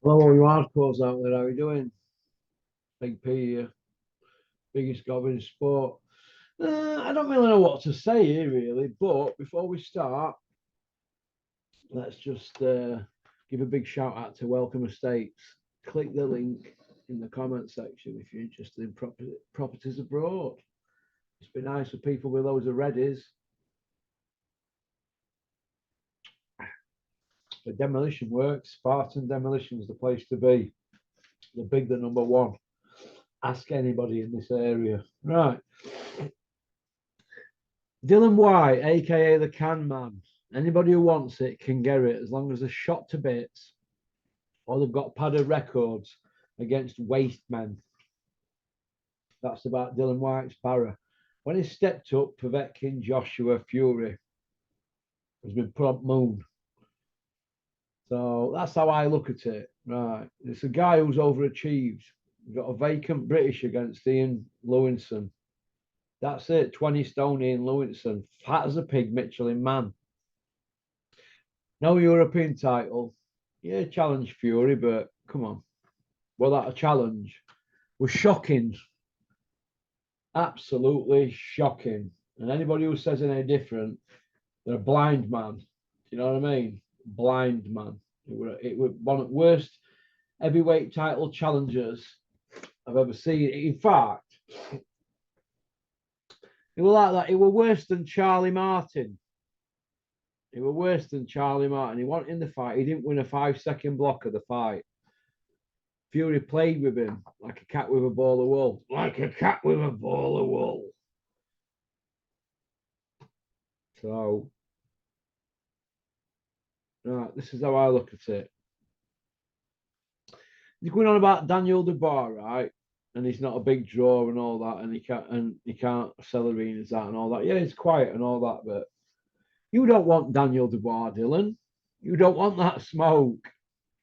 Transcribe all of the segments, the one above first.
Hello, all you hardcores out there. How you doing? Big P here, biggest gob in sport. I don't really know what to say here, really. But before we start, let's just give a big shout out to Welcome Estates. Click the link in the comment section if you're interested in properties abroad. It's been nice for people with loads of readies. For demolition work, Spartan Demolition is the place to be. They're big, the number one. Ask anybody in this area. Right. Dylan White, aka the Can Man. Anybody who wants it can get it as long as they're shot to bits or they've got padded records against waste men. That's about Dylan White's para. When he stepped up, Povetkin Joshua Fury has been put on moon. So that's how I look at it. Right. It's a guy who's overachieved. We've got a vacant British against Ian Lewinson. That's it. 20 stone Ian Lewinson. Fat as a pig, Mitchell in man. No European title. Yeah, challenge Fury, but come on. Well, that a challenge was shocking. Absolutely shocking. And anybody who says any different, they're a blind man. Do you know what I mean? Blind man. It was one of the worst heavyweight title challengers I've ever seen. In fact, it was like that. It was worse than Charlie Martin. It was worse than Charlie Martin. He wasn't in the fight. He didn't win a 5 second block of the fight. Fury played with him like a cat with a ball of wool. Like a cat with a ball of wool. So, right, this is how I look at it. You're going on about Daniel Dubois, right? And he's not a big draw and all that, and he can't sell arenas that and all that. Yeah, he's quiet and all that, but you don't want Daniel Dubois, Dylan. You don't want that smoke.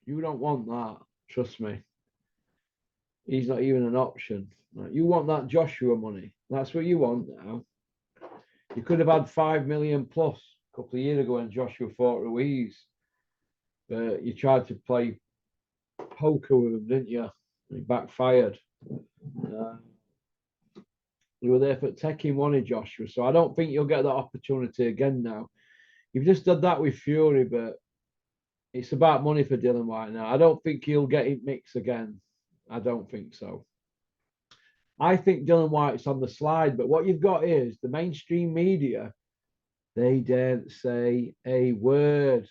You don't want that. Trust me. He's not even an option. You want that Joshua money. That's what you want now. You could have had 5 million plus a couple of years ago when Joshua fought Ruiz. But you tried to play poker with him, didn't you? And it backfired. Uh, you were there for taking one of Joshua, so I don't think you'll get that opportunity again now. You've just done that with Fury, but it's about money for Dylan White now. I don't think he'll get it mixed again. I don't think so. I think Dylan White's on the slide, but what you've got is the mainstream media, they daren't say a word.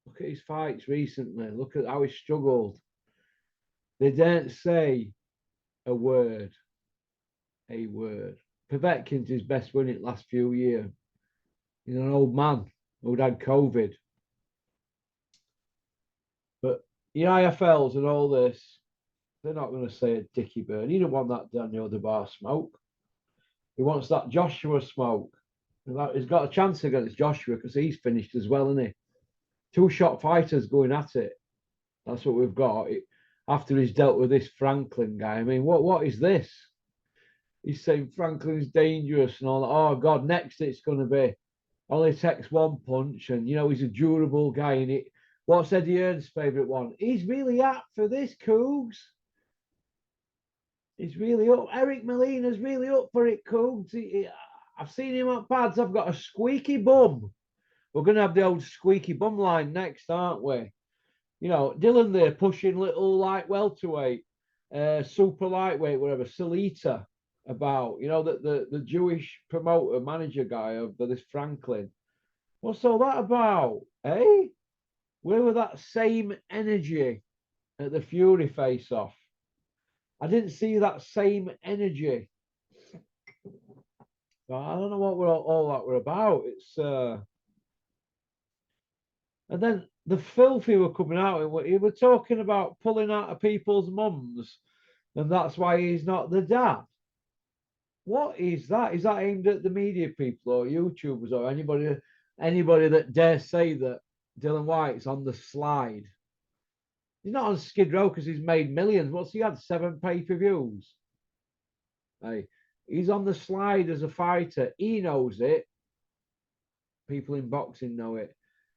Look at his fights recently. Look at how he struggled. They daren't say a word. A word. Povetkin's his best win in the last few years. He's an old man who'd had COVID. But the IFLs and all this, they're not going to say a dicky bird. He don't want that Daniel Dubois smoke. He wants that Joshua smoke. He's got a chance against Joshua because he's finished as well, isn't he? Two shot fighters going at it. That's what we've got. After he's dealt with this Franklin guy, I mean, what is this? He's saying Franklin's dangerous and all that. Oh God, next it's going to be only takes one punch, and he's a durable guy. And what's Eddie Hearn's favourite one? He's really up for this, Cougs. He's really up. Eric Molina's really up for it, Cougs. I've seen him at pads. I've got a squeaky bum. We're going to have the old squeaky bum line next, aren't we? Dylan there pushing little light welterweight, super lightweight, whatever, Salita about, the Jewish promoter, manager guy of this Franklin. What's all that about? Eh? Where were that same energy at the Fury face off? I didn't see that same energy. So I don't know what all that were about. And then the filthy were coming out. He were talking about pulling out of people's mums, and that's why he's not the dad. What is that? Is that aimed at the media people or YouTubers or anybody that dare say that Dylan White's on the slide? He's not on Skid Row because he's made millions. What's he had? 7 pay-per-views. Hey, he's on the slide as a fighter. He knows it. People in boxing know it.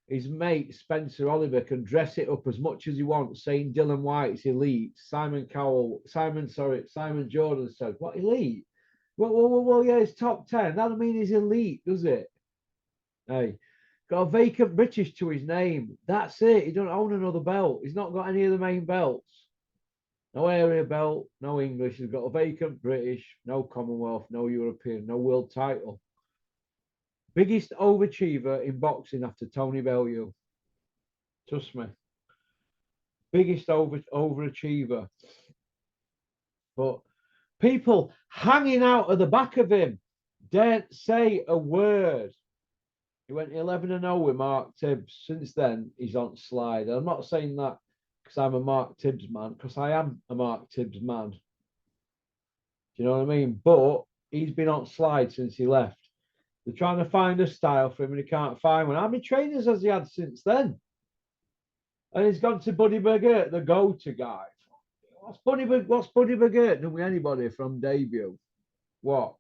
his mate Spencer Oliver can dress it up as much as he wants, saying Dylan White's elite. Simon Jordan said, "What elite? Well, yeah, it's top 10. That doesn't mean he's elite, does it? Hey, got a vacant British to his name. That's it. He don't own another belt. He's not got any of the main belts. No area belt, no English. He's got a vacant British, no Commonwealth, no European, no world title. Biggest overachiever in boxing after Tony Bellew. Trust me. Biggest overachiever. But people hanging out at the back of him daren't say a word. He went 11-0 with Mark Tibbs. Since then, he's on slide. I'm not saying that because I'm a Mark Tibbs man, because I am a Mark Tibbs man. Do you know what I mean? But he's been on slide since he left. They're trying to find a style for him and he can't find one. How many trainers has he had since then? And he's gone to Buddy Burgert, the go-to guy. What's Buddy Burgert done with anybody from debut? What?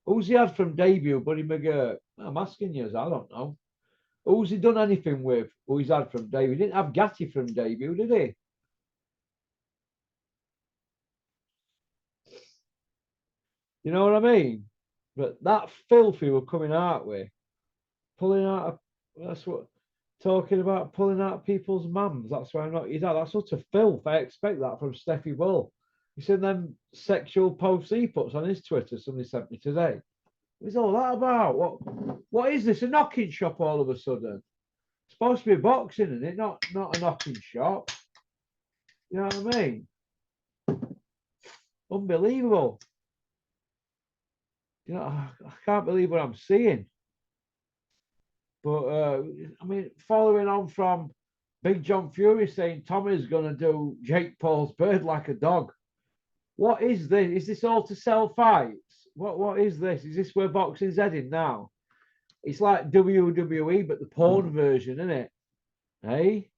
Who's he had from debut, Buddy McGirt? I'm asking you, I don't know. Who's he done anything with? Who he's had from debut? He didn't have Gatti from debut, did he? You know what I mean? But that filthy were coming out with, pulling out. That's what talking about pulling out people's mums. That's why I'm not. He's that's such a filth. I expect that from Steffi Bull. You seen them sexual posts he puts on his Twitter? Somebody sent me today. What's all that about? What is this? A knocking shop all of a sudden? It's supposed to be boxing, isn't it? Not a knocking shop. You know what I mean? Unbelievable. You know, I can't believe what I'm seeing. But I mean, following on from Big John Fury saying Tommy's going to do Jake Paul's bird like a dog. What is this? Is this all to sell fights? What is this? Is this where boxing's heading now? It's like WWE, but the porn version, isn't it? Hey,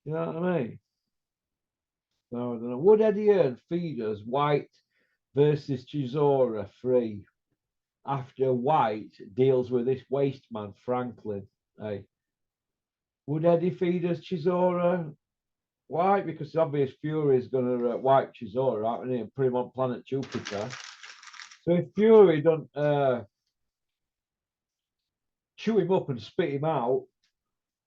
you know what I mean? No, I don't know. Would Eddie Hearn feed us White versus Chisora free after White deals with this waste man Franklin? Hey, would Eddie feed us Chisora White? Because the obvious Fury is going to wipe Chisora out and put him on planet Jupiter. So if Fury don't chew him up and spit him out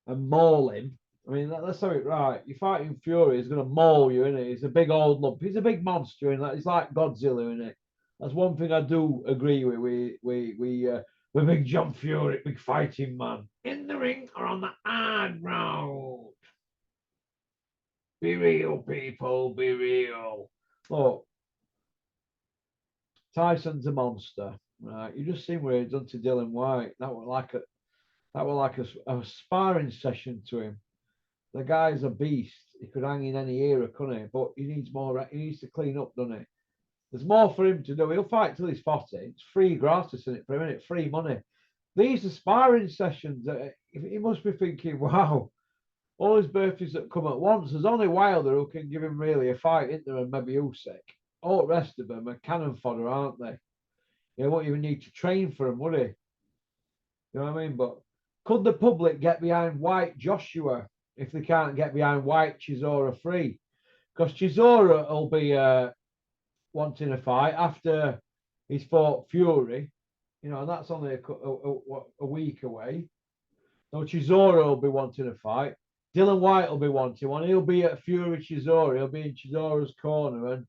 and maul him, I mean, let's have it right. You're fighting Fury, he's going to maul you, isn't it? He's a big old lump. He's a big monster, and he's like Godzilla, isn't it? That's one thing I do agree with. We Big John Fury, big fighting man, in the ring or on the hard road. Be real, people. Be real. Look, Tyson's a monster, right? You just seen what he done to Dylan White. That was like a sparring session to him. The guy's a beast. He could hang in any era, couldn't he? But he needs more. He needs to clean up, doesn't he? There's more for him to do. He'll fight till he's 40. It's free gratis in it for a minute, free money. These are sparring sessions. He must be thinking, wow, all his birthdays that come at once. There's only Wilder who can give him really a fight, isn't there? And maybe Usyk. All the rest of them are cannon fodder, aren't they? He won't even need to train for them, would he? You know what I mean? But could the public get behind White Joshua if they can't get behind White Chisora free? Because Chisora will be wanting a fight after he's fought Fury, you know, and that's only a week away. So Chisora will be wanting a fight. Dylan White will be wanting one. He'll be at Fury Chisora. He'll be in Chisora's corner, and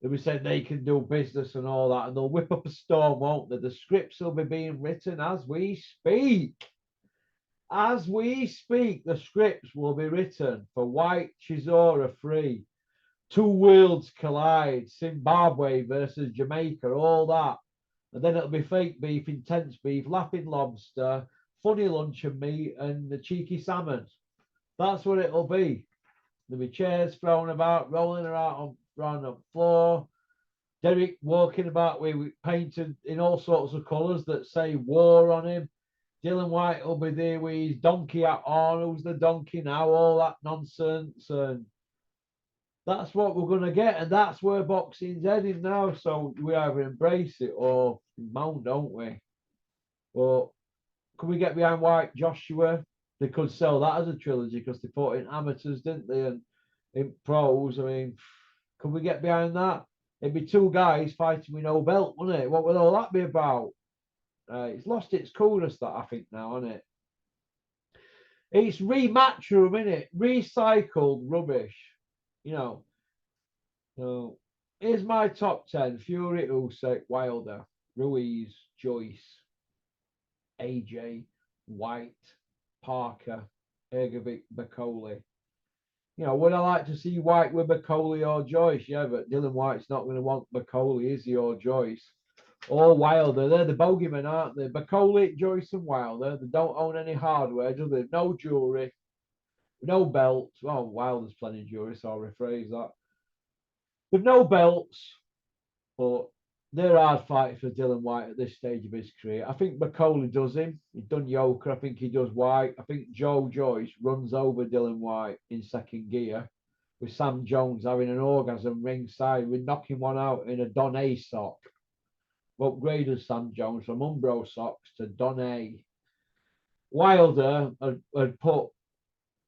they'll be saying they can do business and all that, and they'll whip up a storm, won't they? The scripts will be being written as we speak. As we speak, the scripts will be written for White Chisora free. Two worlds collide, Zimbabwe versus Jamaica, all that. And then it'll be fake beef, intense beef, laughing lobster, funny luncheon meat, and the cheeky salmon. That's what it'll be. There'll be chairs thrown about, rolling around on the floor. Derek walking about with painted in all sorts of colours that say war on him. Dylan White will be there with his donkey hat on. Who's the donkey now? All that nonsense. And that's what we're going to get. And that's where boxing's heading now. So we either embrace it or moan, don't we? But Could we get behind White Joshua? They could sell that as a trilogy because they fought in amateurs, didn't they? And in pros, I mean, could we get behind that? It'd be two guys fighting with no belt, wouldn't it? What would all that be about? It's lost its coolness, that I think now, isn't it? It's rematch room, isn't it? Recycled rubbish, you know. So here's my top 10: Fury, Usyk, Wilder, Ruiz, Joyce, AJ, White, Parker, Ergovic, Bacoli. You know, would I like to see White with Bacoli or Joyce? Yeah, but Dylan White's not going to want Bacoli, is he, or Joyce? Or Wilder. They're the bogeymen, aren't they? Bacoli, Joyce, and Wilder. They don't own any hardware, do they? No jewelry, no belts. Well, Wilder's plenty of jewelry, so I'll rephrase that. With no belts, but they're hard fighting for Dylan White at this stage of his career. I think Bacoli does him. He's done Yoker. I think he does White. I think Joe Joyce runs over Dylan White in second gear with Sam Jones having an orgasm ringside with knocking one out in a Don A sock. Upgraded Sam Jones from Umbro socks to Don A. Wilder had put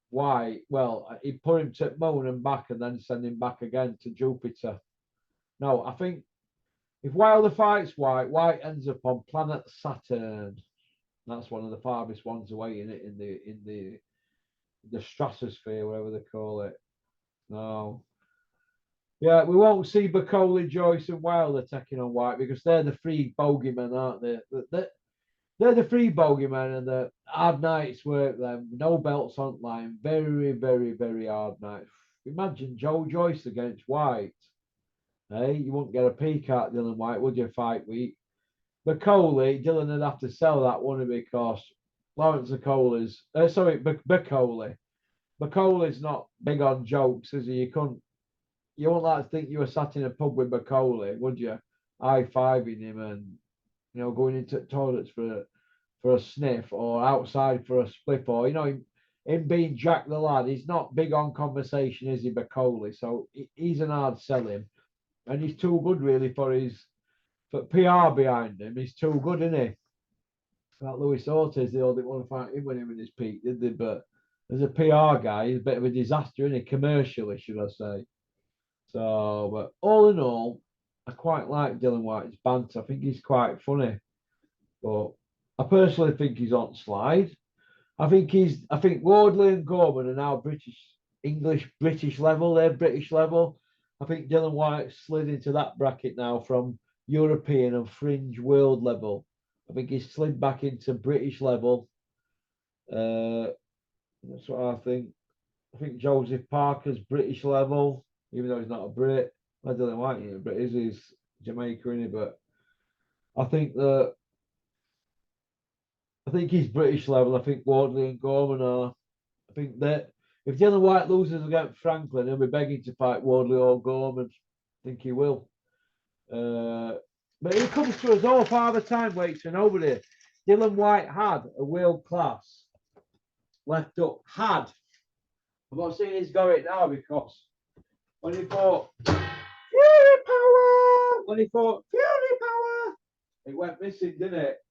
White, well, he put him to Moon and back and then send him back again to Jupiter. No, I think if Wilder fights White, White ends up on planet Saturn. That's one of the farthest ones away in it in the stratosphere, whatever they call it. No. Yeah, we won't see Bacoli, Joyce, and Wilder taking on White because they're the three bogeymen, aren't they? They're the three bogeymen, and the hard nights work them. No belts on line. Very, very, very hard nights. Imagine Joe Joyce against White. Hey, you wouldn't get a peek at Dylan White, would you, fight week? Bacoli, Dylan would have to sell that one because Lawrence Bacoli's, Bacoli. Bacoli's not big on jokes, is he? You wouldn't like to think you were sat in a pub with Bacoli, would you? High-fiving him and, going into toilets for a sniff or outside for a spliff or, him being Jack the lad. He's not big on conversation, is he, Bacoli? So he's an hard selling. And he's too good, really, for PR behind him. He's too good, isn't he? That Luis Ortiz, they all didn't want to fight him when he was in his peak, did they? But as a PR guy, he's a bit of a disaster, isn't he? Commercially, should I say. So, but all in all, I quite like Dylan White's banter. I think he's quite funny. But I personally think he's on slide. I think Wardley and Gorman are now British level. They're British level. I think Dylan White slid into that bracket now from European and fringe world level. I think he's slid back into British level. That's what I think. I think Joseph Parker's British level, even though he's not a Brit. I don't know why he's a Brit. He's Jamaica, isn't he? But I think he's British level. I think Wardley and Gorman are. I think that if Dylan White loses against Franklin, he'll be begging to fight Wardley or Gorman. I think he will. But he comes to us all Father Time waiting over there. Dylan White had a world class left up. I'm not saying he's got it now because when he fought Fury Power, it went missing, didn't it?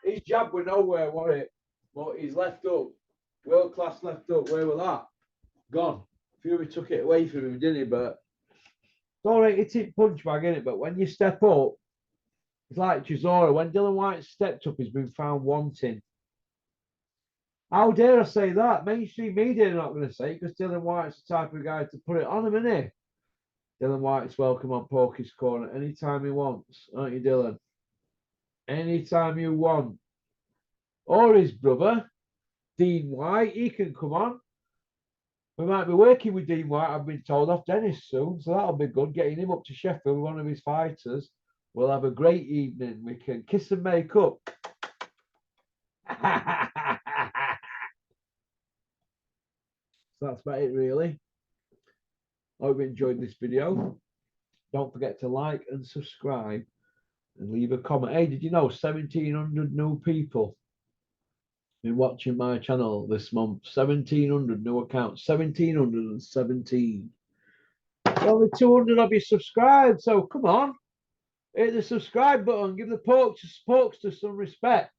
His jab were nowhere, was it? But he's left up, world class left up. Where was that? Gone. Fury took it away from him, didn't he? But it's all right, it's a punch bag, isn't it? But when you step up, it's like Chisora. When Dylan White stepped up, he's been found wanting. How dare I say that? Mainstream media are not going to say it because Dylan White's the type of guy to put it on him, isn't he? Dylan White's welcome on Porky's Corner anytime he wants, aren't you, Dylan? Anytime you want. Or his brother, Dean White, he can come on. We might be working with Dean White, I've been told, off Dennis soon, so that'll be good. Getting him up to Sheffield with one of his fighters. We'll have a great evening. We can kiss and make up. So that's about it, really. I hope you enjoyed this video. Don't forget to like and subscribe and leave a comment. Hey, did you know 1,700 new people been watching my channel this month? 1,700 new accounts. 1,717. Only 200 of you subscribed, so come on. Hit the subscribe button. Give the Pokes some respect.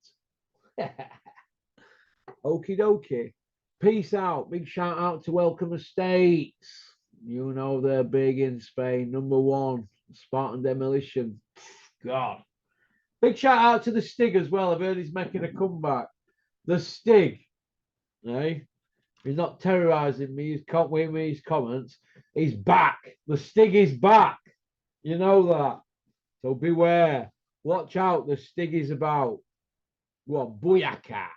Okie dokie. Peace out. Big shout out to Welcome Estates. You know they're big in Spain. Number one, Spartan Demolition. God. Big shout out to the Stig as well. I've heard he's making a comeback. The Stig, eh? He's not terrorizing me. He's caught with me his comments. He's back. The Stig is back. You know that. So beware. Watch out. The Stig is about. What? Booyaka.